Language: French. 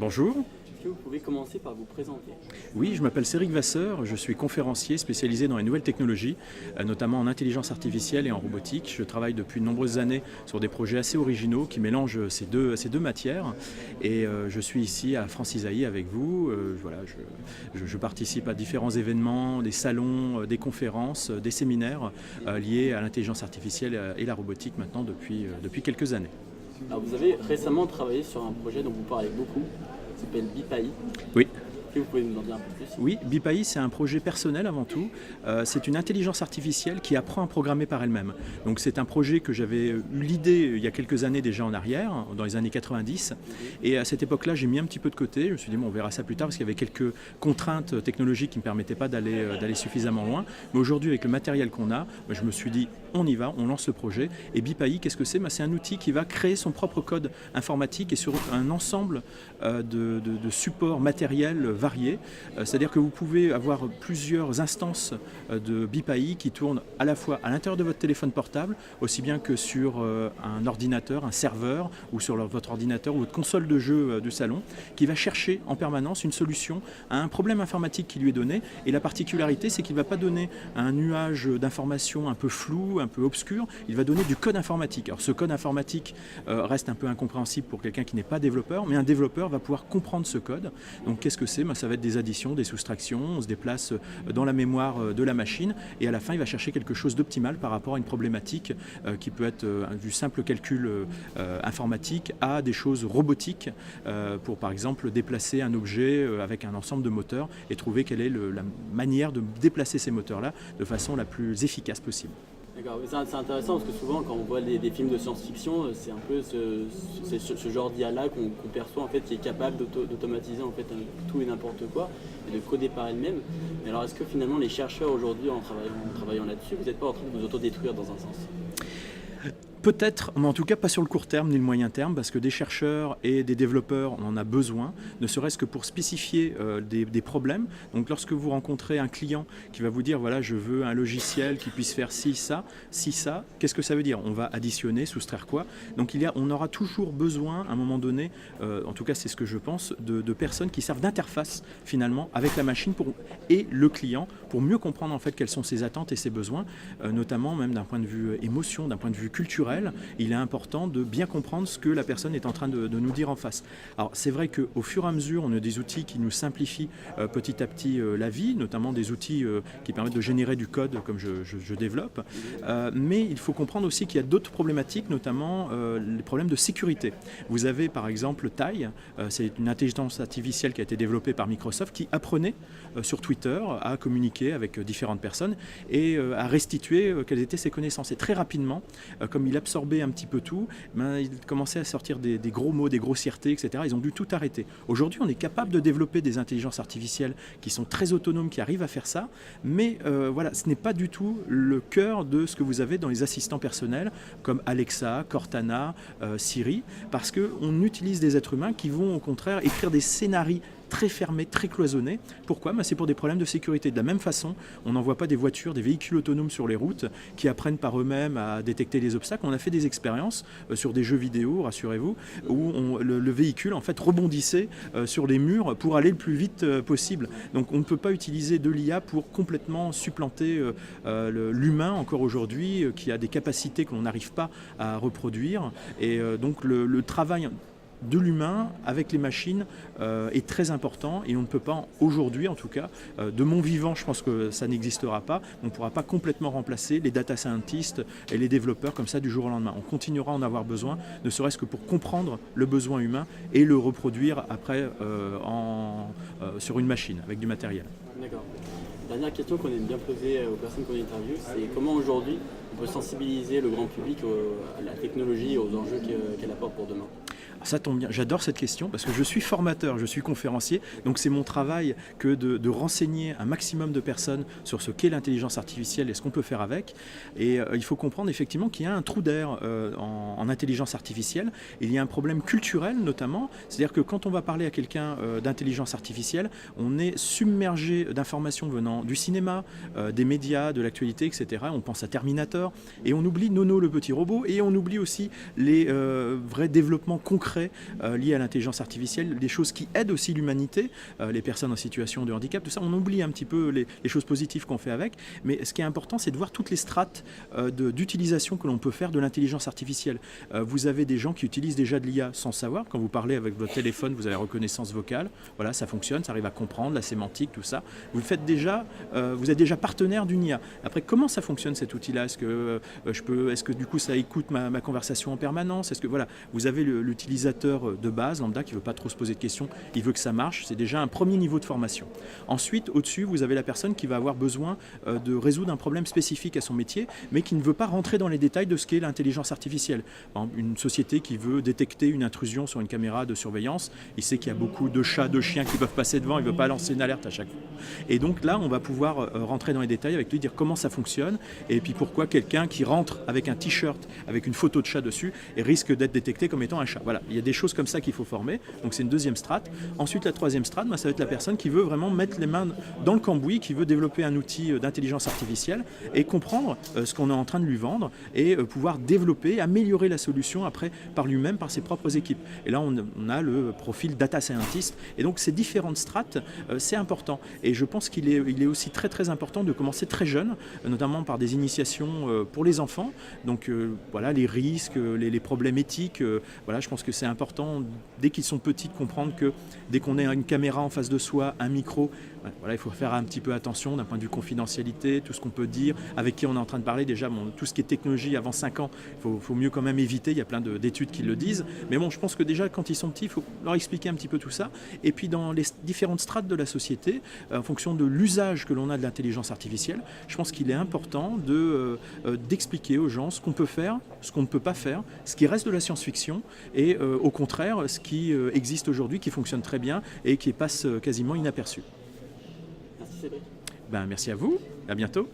Bonjour. Est-ce que vous pouvez commencer par vous présenter? Oui, je m'appelle Céric Vasseur, je suis conférencier spécialisé dans les nouvelles technologies, notamment en intelligence artificielle et en robotique. Je travaille depuis de nombreuses années sur des projets assez originaux qui mélangent ces deux matières. Et je suis ici à Francisaï avec vous. Voilà, je participe à différents événements, des salons, des conférences, des séminaires liés à l'intelligence artificielle et la robotique maintenant depuis quelques années. Alors vous avez récemment travaillé sur un projet dont vous parlez beaucoup, qui s'appelle BIPAI. Oui. Est-ce que vous pouvez nous en dire un peu plus? Oui, BIPAI, c'est un projet personnel avant tout. C'est une intelligence artificielle qui apprend à programmer par elle-même. Donc c'est un projet que j'avais eu l'idée il y a quelques années déjà en arrière, dans les années 90. Et à cette époque-là, j'ai mis un petit peu de côté. Je me suis dit, bon, on verra ça plus tard parce qu'il y avait quelques contraintes technologiques qui ne me permettaient pas d'aller suffisamment loin. Mais aujourd'hui, avec le matériel qu'on a, je me suis dit, on y va, on lance ce projet. Et BIPAI, qu'est-ce que c'est? C'est un outil qui va créer son propre code informatique et sur un ensemble de supports matériels variés. C'est-à-dire que vous pouvez avoir plusieurs instances de BIPAI qui tournent à la fois à l'intérieur de votre téléphone portable, aussi bien que sur un ordinateur, un serveur, ou sur votre ordinateur ou votre console de jeu du salon, qui va chercher en permanence une solution à un problème informatique qui lui est donné. Et la particularité, c'est qu'il ne va pas donner un nuage d'informations un peu flou, un peu obscur, il va donner du code informatique. Alors ce code informatique reste un peu incompréhensible pour quelqu'un qui n'est pas développeur, mais un développeur va pouvoir comprendre ce code. Donc qu'est-ce que c'est? Ça va être des additions, des soustractions, on se déplace dans la mémoire de la machine et à la fin il va chercher quelque chose d'optimal par rapport à une problématique qui peut être du simple calcul informatique à des choses robotiques pour par exemple déplacer un objet avec un ensemble de moteurs et trouver quelle est la manière de déplacer ces moteurs-là de façon la plus efficace possible. D'accord, c'est intéressant parce que souvent quand on voit des films de science-fiction, c'est un peu ce genre d'IA-là qu'on perçoit en fait, qui est capable d'automatiser en fait tout et n'importe quoi et de coder par elle-même. Mais alors est-ce que finalement les chercheurs aujourd'hui en travaillant là-dessus, vous n'êtes pas en train de vous autodétruire dans un sens? Peut-être, mais en tout cas pas sur le court terme ni le moyen terme, parce que des chercheurs et des développeurs, on en a besoin, ne serait-ce que pour spécifier des problèmes. Donc lorsque vous rencontrez un client qui va vous dire, voilà, je veux un logiciel qui puisse faire ci, ça, qu'est-ce que ça veut dire? On va additionner, soustraire quoi? Donc on aura toujours besoin, à un moment donné, en tout cas c'est ce que je pense, de personnes qui servent d'interface finalement avec la machine et le client pour mieux comprendre en fait quelles sont ses attentes et ses besoins, notamment même d'un point de vue émotion, d'un point de vue culturel. Il est important de bien comprendre ce que la personne est en train de nous dire en face. Alors c'est vrai qu'au fur et à mesure, on a des outils qui nous simplifient petit à petit la vie, notamment des outils qui permettent de générer du code comme je développe. Mais il faut comprendre aussi qu'il y a d'autres problématiques, notamment les problèmes de sécurité. Vous avez par exemple Tai, c'est une intelligence artificielle qui a été développée par Microsoft qui apprenait sur Twitter à communiquer avec différentes personnes et à restituer quelles étaient ses connaissances. Et très rapidement, comme il absorbait un petit peu tout, il commençait à sortir des gros mots, des grossièretés, etc. Ils ont dû tout arrêter. Aujourd'hui, on est capable de développer des intelligences artificielles qui sont très autonomes, qui arrivent à faire ça, mais voilà, ce n'est pas du tout le cœur de ce que vous avez dans les assistants personnels, comme Alexa, Cortana, Siri, parce qu'on utilise des êtres humains qui vont au contraire écrire des scénarios très fermés, très cloisonnés. Pourquoi? C'est pour des problèmes de sécurité. De la même façon, on n'envoie pas des voitures, des véhicules autonomes sur les routes qui apprennent par eux-mêmes à détecter les obstacles. On a fait des expériences sur des jeux vidéo, rassurez-vous, où le véhicule en fait rebondissait sur les murs pour aller le plus vite possible. Donc on ne peut pas utiliser de l'IA pour complètement supplanter l'humain encore aujourd'hui, qui a des capacités que l'on n'arrive pas à reproduire. Et donc le travail de l'humain avec les machines est très important et on ne peut pas aujourd'hui en tout cas, de mon vivant je pense que ça n'existera pas, on ne pourra pas complètement remplacer les data scientists et les développeurs comme ça du jour au lendemain. On continuera à en avoir besoin, ne serait-ce que pour comprendre le besoin humain et le reproduire après sur une machine avec du matériel. D'accord. Dernière question qu'on aime bien poser aux personnes qu'on interviewe, c'est comment aujourd'hui on peut sensibiliser le grand public à la technologie et aux enjeux qu'elle apporte pour demain? Ça tombe bien, j'adore cette question parce que je suis formateur, je suis conférencier, donc c'est mon travail que de renseigner un maximum de personnes sur ce qu'est l'intelligence artificielle et ce qu'on peut faire avec. Et il faut comprendre effectivement qu'il y a un trou d'air en intelligence artificielle. Il y a un problème culturel notamment, c'est-à-dire que quand on va parler à quelqu'un d'intelligence artificielle, on est submergé d'informations venant du cinéma, des médias, de l'actualité, etc. On pense à Terminator et on oublie Nono le petit robot et on oublie aussi les vrais développements concrets concrets liés à l'intelligence artificielle, des choses qui aident aussi l'humanité, les personnes en situation de handicap, tout ça. On oublie un petit peu les choses positives qu'on fait avec, mais ce qui est important, c'est de voir toutes les strates d'utilisation que l'on peut faire de l'intelligence artificielle. Vous avez des gens qui utilisent déjà de l'IA sans savoir. Quand vous parlez avec votre téléphone, vous avez reconnaissance vocale, voilà, ça fonctionne, ça arrive à comprendre la sémantique, tout ça. Vous êtes déjà partenaire d'une IA. Après, comment ça fonctionne cet outil-là? Est-ce que du coup ça écoute ma conversation en permanence? Est-ce que voilà, vous avez l'utilisateur de base, lambda, qui ne veut pas trop se poser de questions, il veut que ça marche, c'est déjà un premier niveau de formation. Ensuite, au-dessus, vous avez la personne qui va avoir besoin de résoudre un problème spécifique à son métier, mais qui ne veut pas rentrer dans les détails de ce qu'est l'intelligence artificielle. Par exemple, une société qui veut détecter une intrusion sur une caméra de surveillance, il sait qu'il y a beaucoup de chats, de chiens qui peuvent passer devant, il ne veut pas lancer une alerte à chaque fois. Et donc là, on va pouvoir rentrer dans les détails avec lui, dire comment ça fonctionne, et puis pourquoi quelqu'un qui rentre avec un t-shirt, avec une photo de chat dessus, et risque d'être détecté comme étant un chat. Voilà, il y a des choses comme ça qu'il faut former, donc c'est une deuxième strate. Ensuite, la troisième strate, ça va être la personne qui veut vraiment mettre les mains dans le cambouis, qui veut développer un outil d'intelligence artificielle et comprendre ce qu'on est en train de lui vendre et pouvoir développer, améliorer la solution après par lui-même, par ses propres équipes. Et là, on a le profil data scientist. Et donc, ces différentes strates, c'est important. Et je pense qu'il est aussi très, très important de commencer très jeune, notamment par des initiations pour les enfants. Donc, voilà, les risques, les problèmes éthiques. Voilà, je pense que c'est important, dès qu'ils sont petits, de comprendre que dès qu'on a une caméra en face de soi, un micro, voilà, il faut faire un petit peu attention d'un point de vue confidentialité, tout ce qu'on peut dire, avec qui on est en train de parler. Déjà, tout ce qui est technologie avant 5 ans, il faut mieux quand même éviter. Il y a plein d'études qui le disent. Mais bon, je pense que déjà, quand ils sont petits, il faut leur expliquer un petit peu tout ça. Et puis, dans les différentes strates de la société, en fonction de l'usage que l'on a de l'intelligence artificielle, je pense qu'il est important d'expliquer aux gens ce qu'on peut faire, ce qu'on ne peut pas faire, ce qui reste de la science-fiction et au contraire, ce qui existe aujourd'hui, qui fonctionne très bien et qui passe quasiment inaperçu. Merci Cédric. Merci à vous, à bientôt.